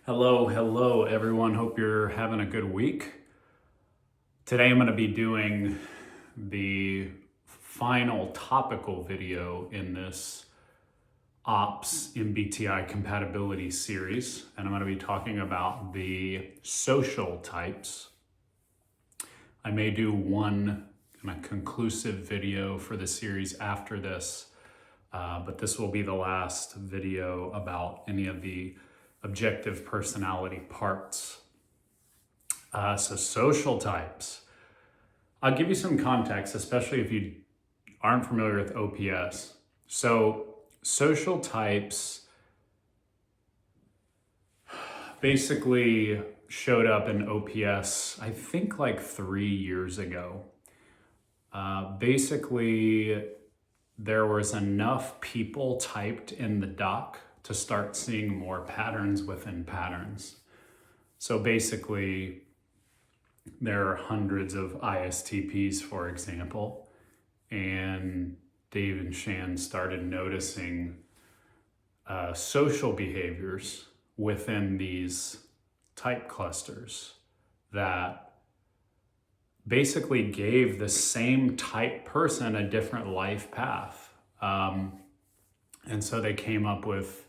Hello everyone. Hope you're having a good week. Today I'm going to be doing the final topical video in this Ops MBTI compatibility series, and I'm going to be talking about the social types. I may do one kind of conclusive video for the series after this, but this will be the last video about any of the objective personality parts. So social types. I'll give you some context, especially if you aren't familiar with OPS. So social types basically showed up in OPS, I think like 3 years ago. Basically, there was enough people typed in the doc to start seeing more patterns within patterns. So basically, there are hundreds of ISTPs, for example, and Dave and Shan started noticing social behaviors within these type clusters that basically gave the same type person a different life path. And so they came up with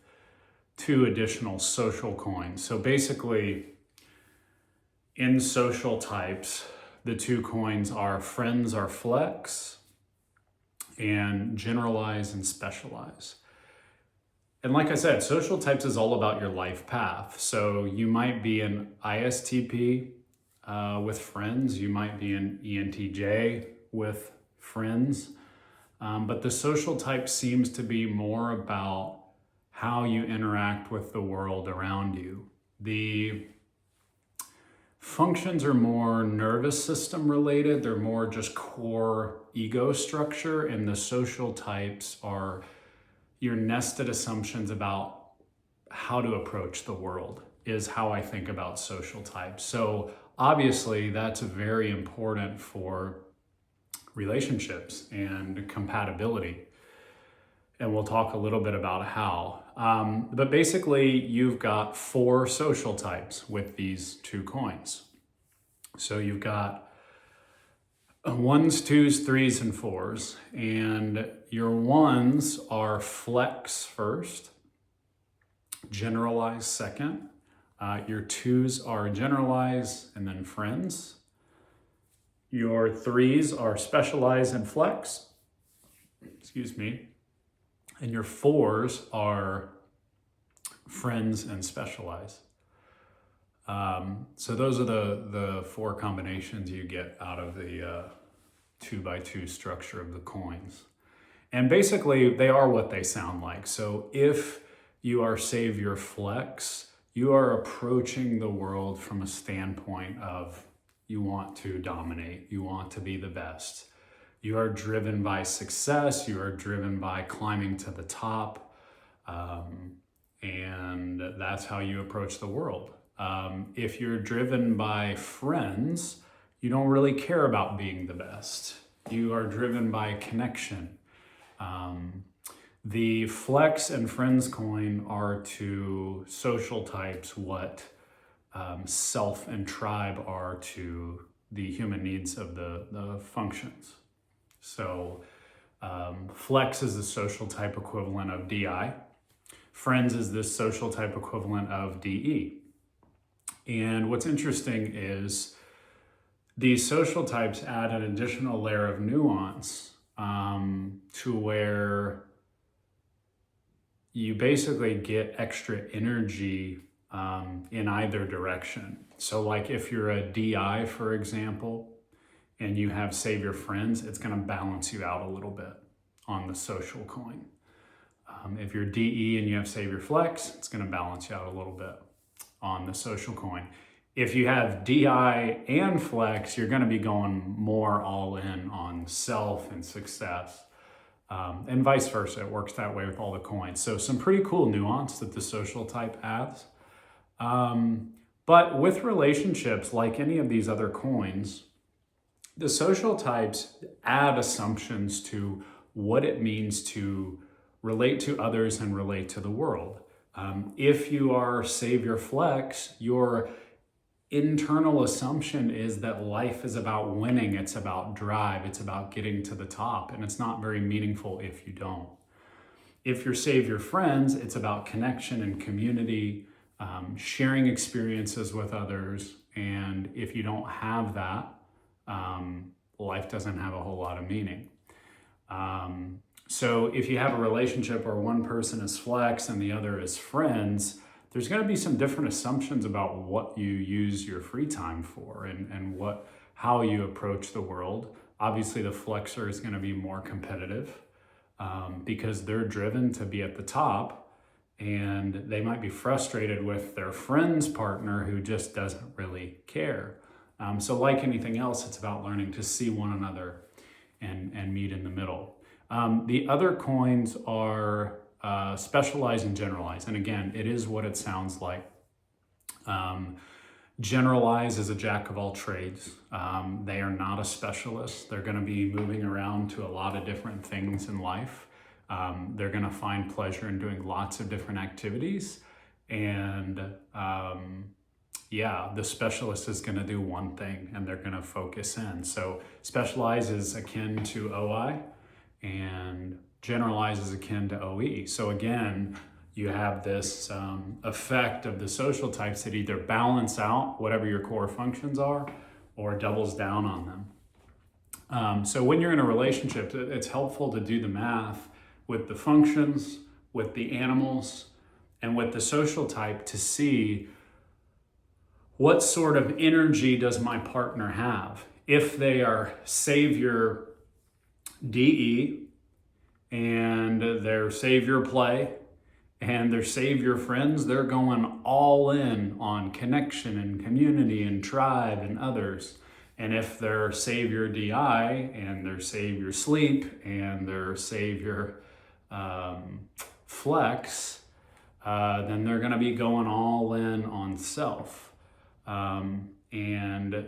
2 additional social coins. So basically, in social types, the 2 coins are friends are flex and generalize and specialize. And like I said, social types is all about your life path. So you might be an ISTP with friends, you might be an ENTJ with friends, but the social type seems to be more about how you interact with the world around you. The functions are more nervous system related, they're more just core ego structure, and the social types are your nested assumptions about how to approach the world, is how I think about social types. So obviously that's very important for relationships and compatibility. And we'll talk a little bit about how. But basically, you've got 4 social types with these 2 coins. So you've got 1s, 2s, 3s, and 4s. And your 1s are flex first, generalize second. Your 2s are generalize and then friends. Your 3s are specialize and flex. Excuse me. And your 4s are friends and specialize. So those are the 4 combinations you get out of the 2x2 structure of the coins. And basically, they are what they sound like. So if you are Savior Flex, you are approaching the world from a standpoint of you want to dominate, you want to be the best. You are driven by success, you are driven by climbing to the top, and that's how you approach the world. If you're driven by friends, you don't really care about being the best. You are driven by connection. The flex and friends coin are to social types what self and tribe are to the human needs of the functions. So flex is the social type equivalent of DI. Friends is the social type equivalent of DE. And what's interesting is these social types add an additional layer of nuance to where you basically get extra energy in either direction. So like if you're a DI, for example, and you have Savior Friends, it's going to balance you out a little bit on the social coin. If you're DE and you have Savior Flex, it's going to balance you out a little bit on the social coin. If you have DI and Flex, you're going to be going more all in on self and success, and vice versa. It works that way with all the coins. So some pretty cool nuance that the social type adds. But with relationships, like any of these other coins, the social types add assumptions to what it means to relate to others and relate to the world. If you are Savior Flex, your internal assumption is that life is about winning, it's about drive, it's about getting to the top, and it's not very meaningful if you don't. If you're Savior Friends, it's about connection and community, sharing experiences with others, and if you don't have that, life doesn't have a whole lot of meaning. So if you have a relationship where one person is Flex and the other is Friends, there's going to be some different assumptions about what you use your free time for and how you approach the world. Obviously, the Flexer is going to be more competitive because they're driven to be at the top, and they might be frustrated with their friend's partner who just doesn't really care. So like anything else, it's about learning to see one another and meet in the middle. The other coins are specialize and generalize. And again, it is what it sounds like. Generalize is a jack of all trades. They are not a specialist. They're going to be moving around to a lot of different things in life. They're going to find pleasure in doing lots of different activities. And the specialist is going to do one thing and they're going to focus in. So specialize is akin to OI, and generalize is akin to OE. So again, you have this effect of the social types that either balance out whatever your core functions are or doubles down on them. So when you're in a relationship, it's helpful to do the math with the functions, with the animals, and with the social type to see what sort of energy does my partner have. If they are Savior DE, and their Savior play, and their Savior Friends, they're going all in on connection and community and tribe and others. And if they're Savior DI and their Savior Sleep and their Savior Flex, then they're going to be going all in on self. And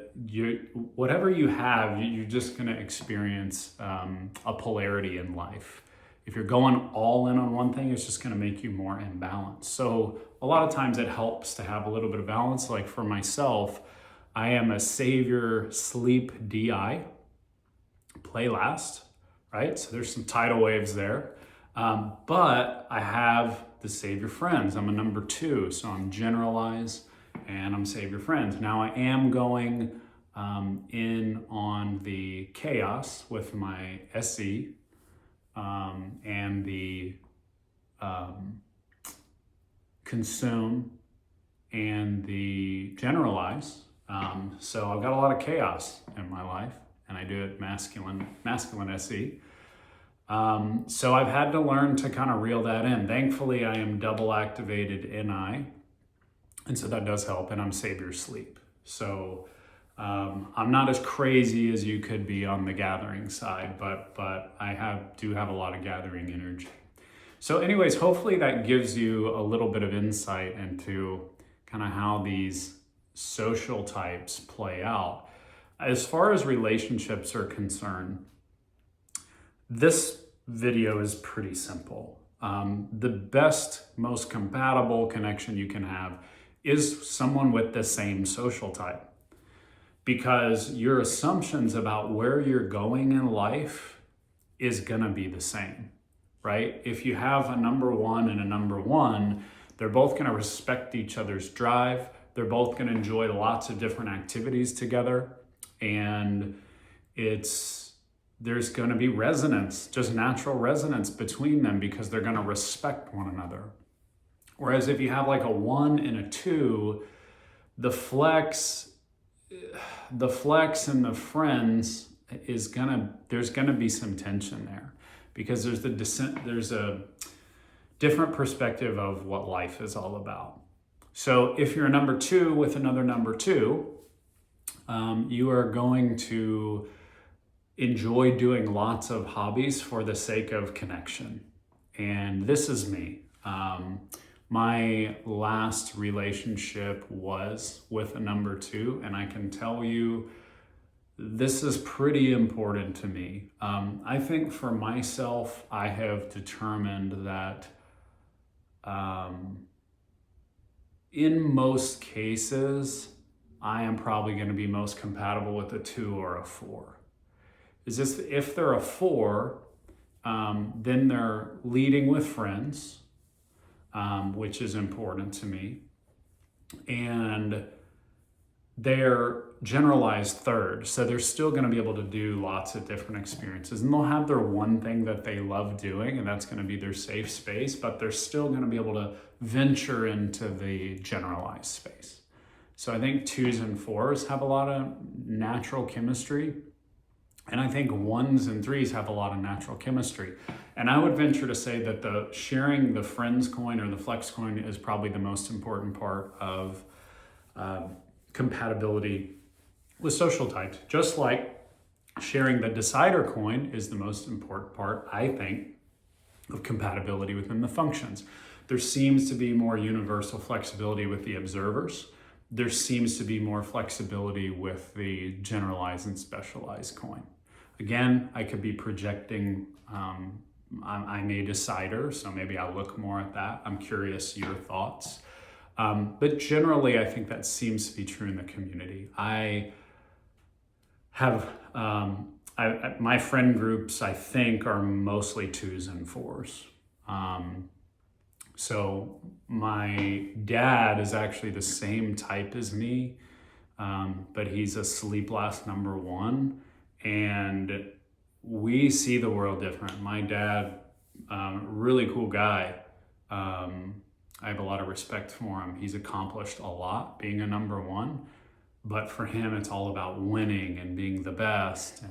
whatever you have, you're just going to experience a polarity in life. If you're going all in on one thing, it's just going to make you more imbalanced. So a lot of times it helps to have a little bit of balance. Like for myself, I am a Savior Sleep DI, play last, right? So there's some tidal waves there. But I have the Savior Friends. I'm a number 2, so I'm generalize and I'm Savior Friends. Now I am going in on the chaos with my SE, and the consume and the generalize. So I've got a lot of chaos in my life, and I do it masculine SE. So I've had to learn to kind of reel that in. Thankfully, I am double activated NI, and so that does help, and I'm Savior Sleep. So I'm not as crazy as you could be on the gathering side, but I do have a lot of gathering energy. So anyways, hopefully that gives you a little bit of insight into kind of how these social types play out. As far as relationships are concerned, this video is pretty simple. The best, most compatible connection you can have is someone with the same social type, because your assumptions about where you're going in life is gonna be the same, right? If you have a number 1 and a number 1, they're both gonna respect each other's drive. They're both gonna enjoy lots of different activities together, and there's gonna be resonance, just natural resonance between them because they're gonna respect one another. Whereas if you have like a 1 and a 2, the flex and the friends there's gonna be some tension there, because there's a different perspective of what life is all about. So if you're a number 2 with another number 2, you are going to enjoy doing lots of hobbies for the sake of connection. And this is me. My last relationship was with a number 2, and I can tell you this is pretty important to me. I think for myself, I have determined that in most cases, I am probably going to be most compatible with a 2 or a 4. Is this if they're a 4, then they're leading with friends, which is important to me. And they're generalized third. So they're still going to be able to do lots of different experiences. And they'll have their one thing that they love doing, and that's going to be their safe space, but they're still going to be able to venture into the generalized space. So I think 2s and 4s have a lot of natural chemistry. And I think 1s and 3s have a lot of natural chemistry. And I would venture to say that the sharing the friends coin or the flex coin is probably the most important part of compatibility with social types. Just like sharing the decider coin is the most important part, I think, of compatibility within the functions. There seems to be more universal flexibility with the observers. There seems to be more flexibility with the generalized and specialized coin. Again, I could be projecting, I'm a decider, so maybe I'll look more at that. I'm curious your thoughts. But generally, I think that seems to be true in the community. I have, my friend groups, I think, are mostly 2s and 4s. So my dad is actually the same type as me, but he's a sleep last number 1. And we see the world different. My dad, really cool guy. I have a lot of respect for him. He's accomplished a lot being a number 1, but for him, it's all about winning and being the best.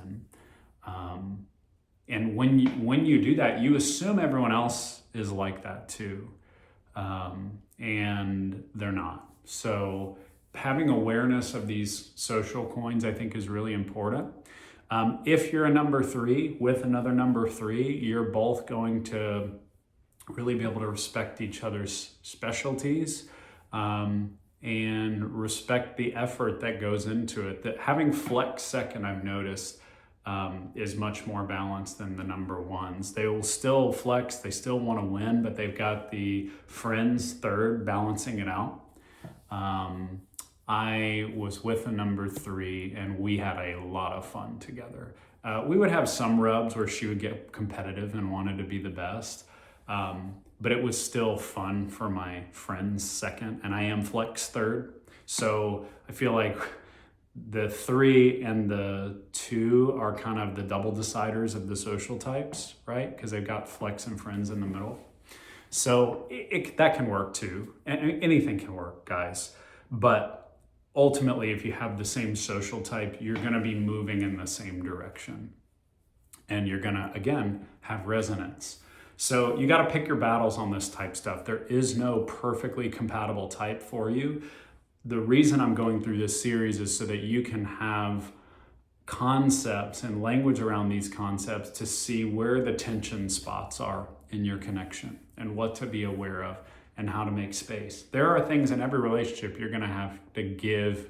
And when you do that, you assume everyone else is like that too, and they're not. So having awareness of these social coins, I think, is really important. If you're a number 3 with another number 3, you're both going to really be able to respect each other's specialties, and respect the effort that goes into it. That having flex second, I've noticed, is much more balanced than the number 1s. They will still flex, they still want to win, but they've got the friends third balancing it out. I was with a number 3 and we had a lot of fun together. We would have some rubs where she would get competitive and wanted to be the best. But it was still fun for my friends second, and I am flex third. So I feel like the 3 and the 2 are kind of the double deciders of the social types, right? Because they've got flex and friends in the middle. So that can work too. And anything can work, guys. But ultimately, if you have the same social type, you're going to be moving in the same direction. And you're going to, again, have resonance. So you got to pick your battles on this type stuff. There is no perfectly compatible type for you. The reason I'm going through this series is so that you can have concepts and language around these concepts to see where the tension spots are in your connection and what to be aware of and how to make space. There are things in every relationship you're going to have to give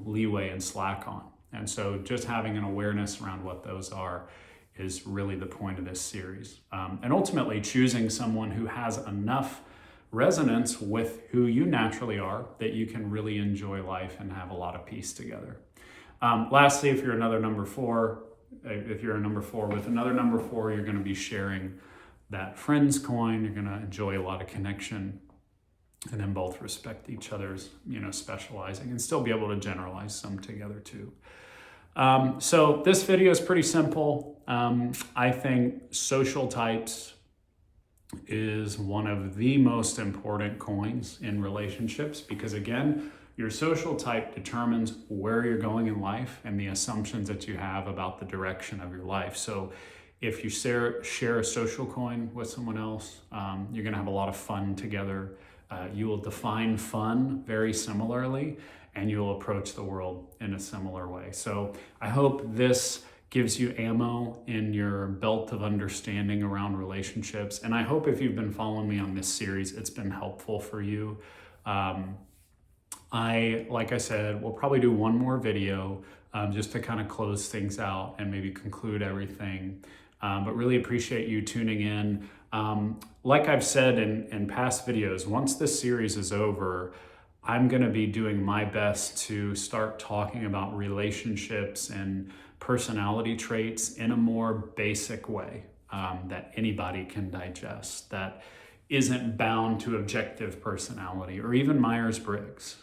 leeway and slack on. And so just having an awareness around what those are is really the point of this series. And ultimately choosing someone who has enough resonance with who you naturally are that you can really enjoy life and have a lot of peace together. Lastly, if you're another number 4, if you're a number 4 with another number 4, you're going to be sharing that friends coin. You're going to enjoy a lot of connection, and then both respect each other's, specializing, and still be able to generalize some together too. So this video is pretty simple. I think social types is one of the most important coins in relationships because, again, your social type determines where you're going in life and the assumptions that you have about the direction of your life. So if you share a social coin with someone else, you're going to have a lot of fun together. You will define fun very similarly, and you'll approach the world in a similar way. So I hope this gives you ammo in your belt of understanding around relationships. And I hope if you've been following me on this series, it's been helpful for you. Like I said, we'll probably do one more video just to kind of close things out and maybe conclude everything. But really appreciate you tuning in. Like I've said in past videos, once this series is over, I'm going to be doing my best to start talking about relationships and personality traits in a more basic way that anybody can digest, that isn't bound to objective personality or even Myers-Briggs.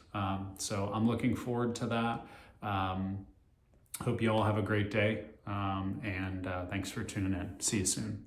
So I'm looking forward to that. Hope you all have a great day, and thanks for tuning in. See you soon.